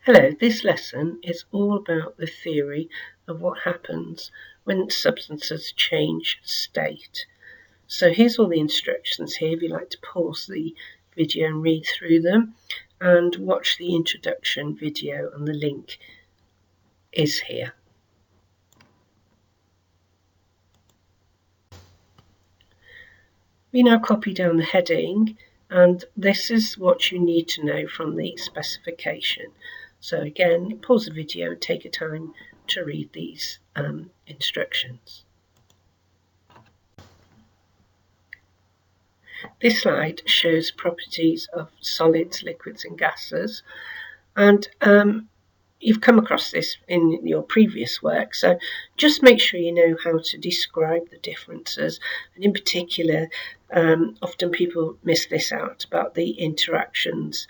Hello, this lesson is all about the theory of what happens when substances change state. So here's all the instructions here if you'd like to pause the video and read through them, and watch the introduction video, and the link is here. We now copy down the heading, and this is what you need to know from the specification. So again, pause the video and take your time to read these instructions. This slide shows properties of solids, liquids and gases, and you've come across this in your previous work, so just make sure you know how to describe the differences, and in particular often people miss this out about the interactions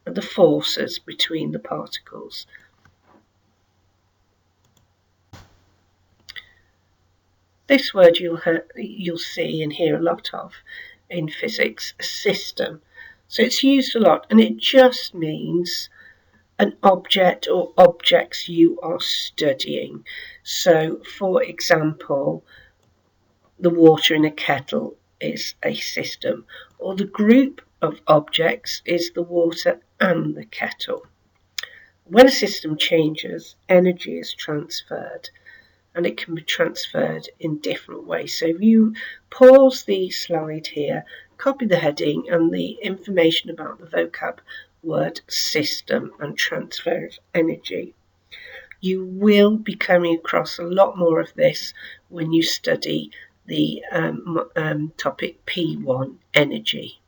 and the forces between the particles. This word you'll see and hear a lot of in physics, system. So it's used a lot, and it just means an object or objects you are studying. So for example, the water in a kettle is a system, or the group of objects is the water and the kettle. When a system changes, energy is transferred, and it can be transferred in different ways. So if you pause the slide here, copy the heading and the information about the vocab word system and transfer of energy. You will be coming across a lot more of this when you study the topic P1, energy.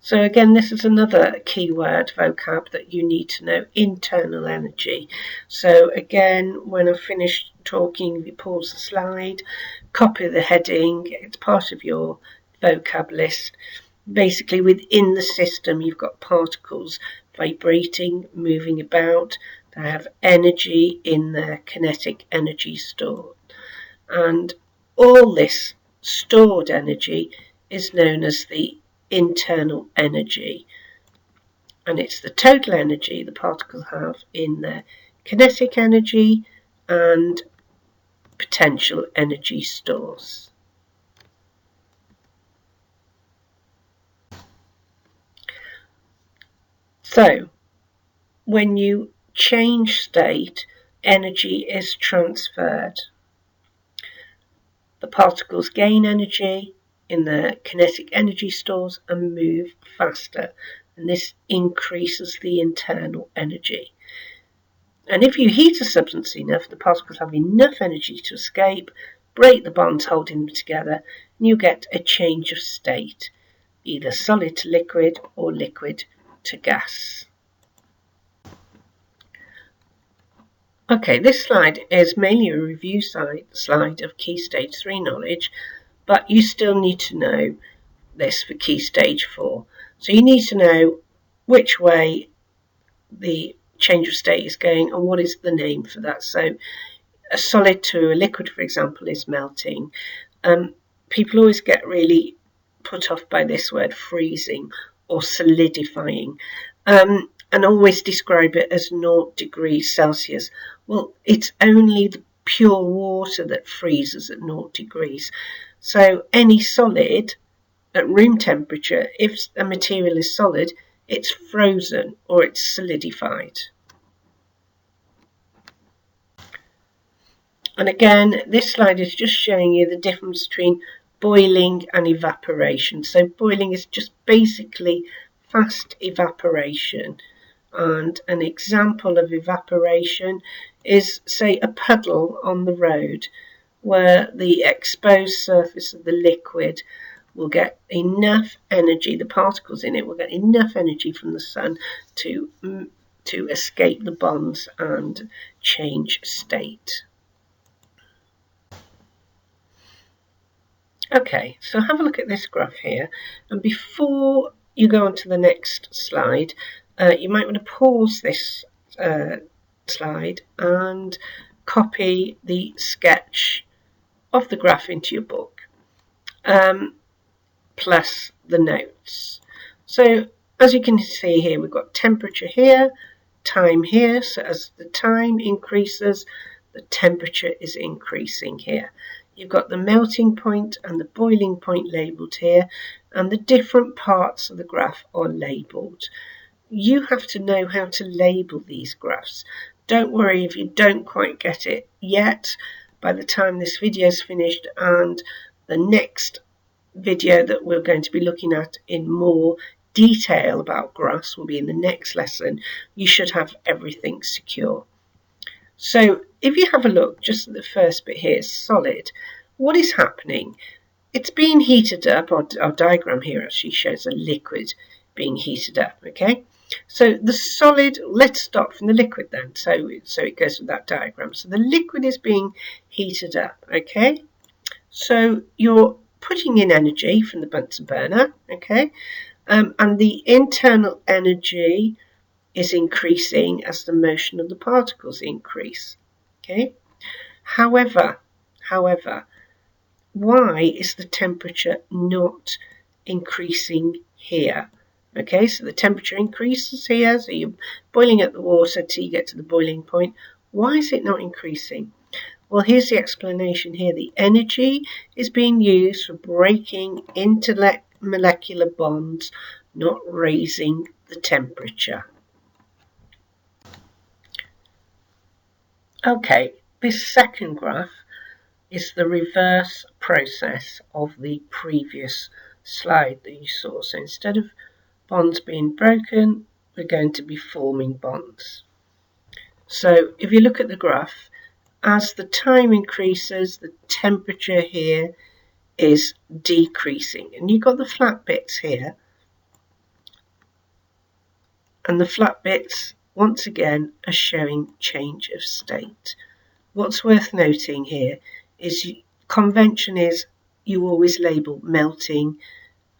So again, this is another keyword vocab that you need to know, internal energy. So again, when I've finished talking, you pause the slide, copy the heading, it's part of your vocab list. Basically, within the system, you've got particles vibrating, moving about. They have energy in their kinetic energy stored. And all this stored energy is known as the internal energy, and it's the total energy the particles have in their kinetic energy and potential energy stores. So when you change state, energy is transferred. The particles gain energy in their kinetic energy stores and move faster, and this increases the internal energy. And if you heat a substance enough, the particles have enough energy to escape, break the bonds holding them together, and you get a change of state, either solid to liquid or liquid to gas. Okay, this slide is mainly a review slide of Key Stage 3 knowledge, but you still need to know this for Key Stage 4. So you need to know which way the change of state is going and what is the name for that. So a solid to a liquid, for example, is melting. People always get really put off by this word freezing or solidifying, and always describe it as 0 degrees Celsius. Well, it's only the pure water that freezes at 0 degrees. So any solid at room temperature, if a material is solid, it's frozen or it's solidified. And again, this slide is just showing you the difference between boiling and evaporation. So boiling is just basically fast evaporation. And an example of evaporation is, say, a puddle on the road, where the exposed surface of the liquid will get enough energy, the particles in it will get enough energy from the sun to escape the bonds and change state. Okay, so have a look at this graph here, and before you go on to the next slide, you might want to pause this slide and copy the sketch of the graph into your book, plus the notes. So as you can see here, we've got temperature here, time here. So as the time increases, the temperature is increasing here. You've got the melting point and the boiling point labelled here, and the different parts of the graph are labelled. You have to know how to label these graphs. Don't worry if you don't quite get it yet. By the time this video is finished and the next video that we're going to be looking at in more detail about graphs will be in the next lesson, you should have everything secure. So if you have a look just at the first bit here, solid, what is happening? It's being heated up. Our diagram here actually shows a liquid being heated up, okay? So the solid, let's start from the liquid then, so it goes with that diagram. So the liquid is being heated up, okay? So you're putting in energy from the Bunsen burner, okay? And the internal energy is increasing as the motion of the particles increase, okay? However, why is the temperature not increasing here? Okay, so the temperature increases here, so you're boiling up the water till you get to the boiling point. Why is it not increasing? Well, here's the explanation here. The energy is being used for breaking intermolecular bonds, not raising the temperature. Okay, this second graph is the reverse process of the previous slide that you saw. So instead of bonds being broken, we're going to be forming bonds. So if you look at the graph, as the time increases, the temperature here is decreasing. And you've got the flat bits here. And the flat bits, once again, are showing change of state. What's worth noting here is convention is you always label melting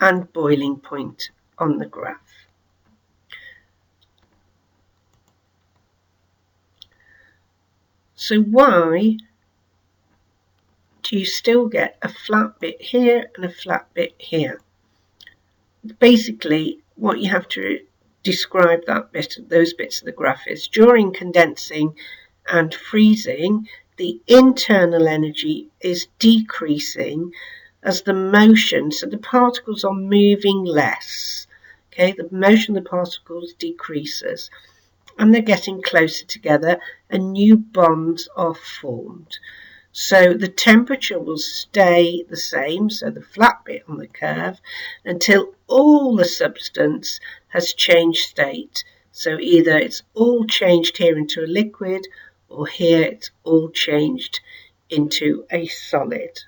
and boiling point on the graph. So why do you still get a flat bit here and a flat bit here? Basically, what you have to describe those bits of the graph is during condensing and freezing, the internal energy is decreasing as the motion, so the particles are moving less. Okay, the motion of the particles decreases and they're getting closer together and new bonds are formed. So the temperature will stay the same, so the flat bit on the curve, until all the substance has changed state. So either it's all changed here into a liquid, or here it's all changed into a solid.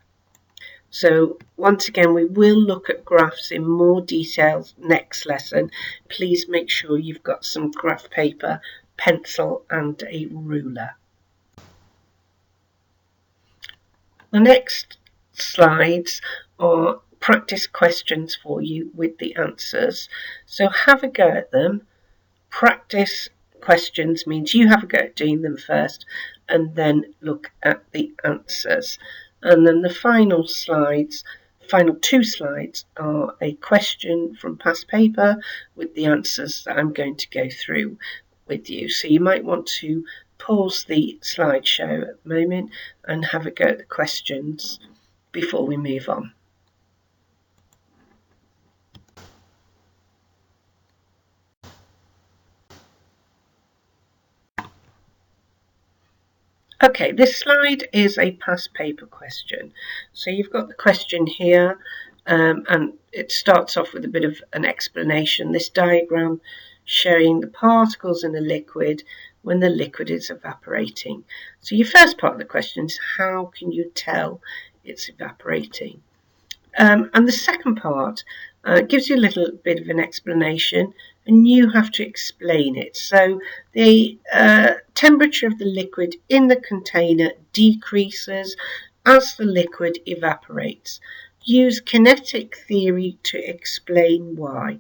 So once again, we will look at graphs in more detail next lesson. Please make sure you've got some graph paper, pencil and a ruler. The next slides are practice questions for you with the answers. So have a go at them. Practice questions means you have a go at doing them first and then look at the answers. And then the final two slides are a question from past paper with the answers that I'm going to go through with you. So you might want to pause the slideshow at the moment and have a go at the questions before we move on. Okay, this slide is a past paper question. So you've got the question here, and it starts off with a bit of an explanation. This diagram showing the particles in a liquid when the liquid is evaporating. So your first part of the question is, how can you tell it's evaporating? And the second part gives you a little bit of an explanation, and you have to explain it. So the temperature of the liquid in the container decreases as the liquid evaporates. Use kinetic theory to explain why.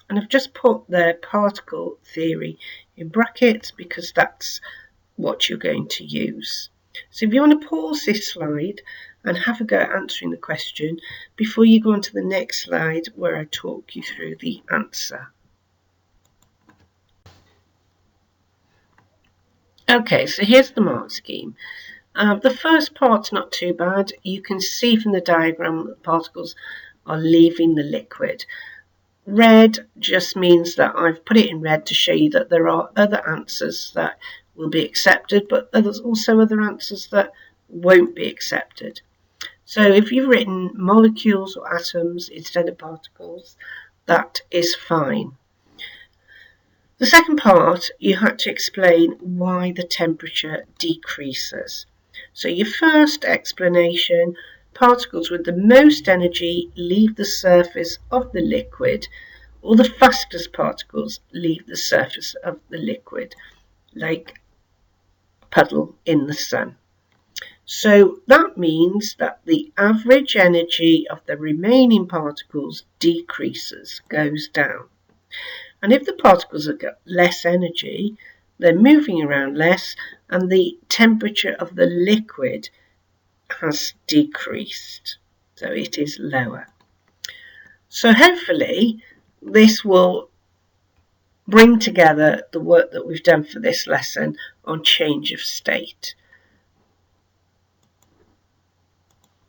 And I've just put the particle theory in brackets because that's what you're going to use. So if you want to pause this slide and have a go at answering the question before you go on to the next slide where I talk you through the answer. Okay, so here's the mark scheme. The first part's not too bad. You can see from the diagram that the particles are leaving the liquid. Red just means that I've put it in red to show you that there are other answers that will be accepted, but there's also other answers that won't be accepted. So if you've written molecules or atoms instead of particles, that is fine. The second part, you had to explain why the temperature decreases. So your first explanation, particles with the most energy leave the surface of the liquid, or the fastest particles leave the surface of the liquid, like a puddle in the sun. So that means that the average energy of the remaining particles decreases, goes down. And if the particles have got less energy, they're moving around less, and the temperature of the liquid has decreased, so it is lower. So hopefully this will bring together the work that we've done for this lesson on change of state.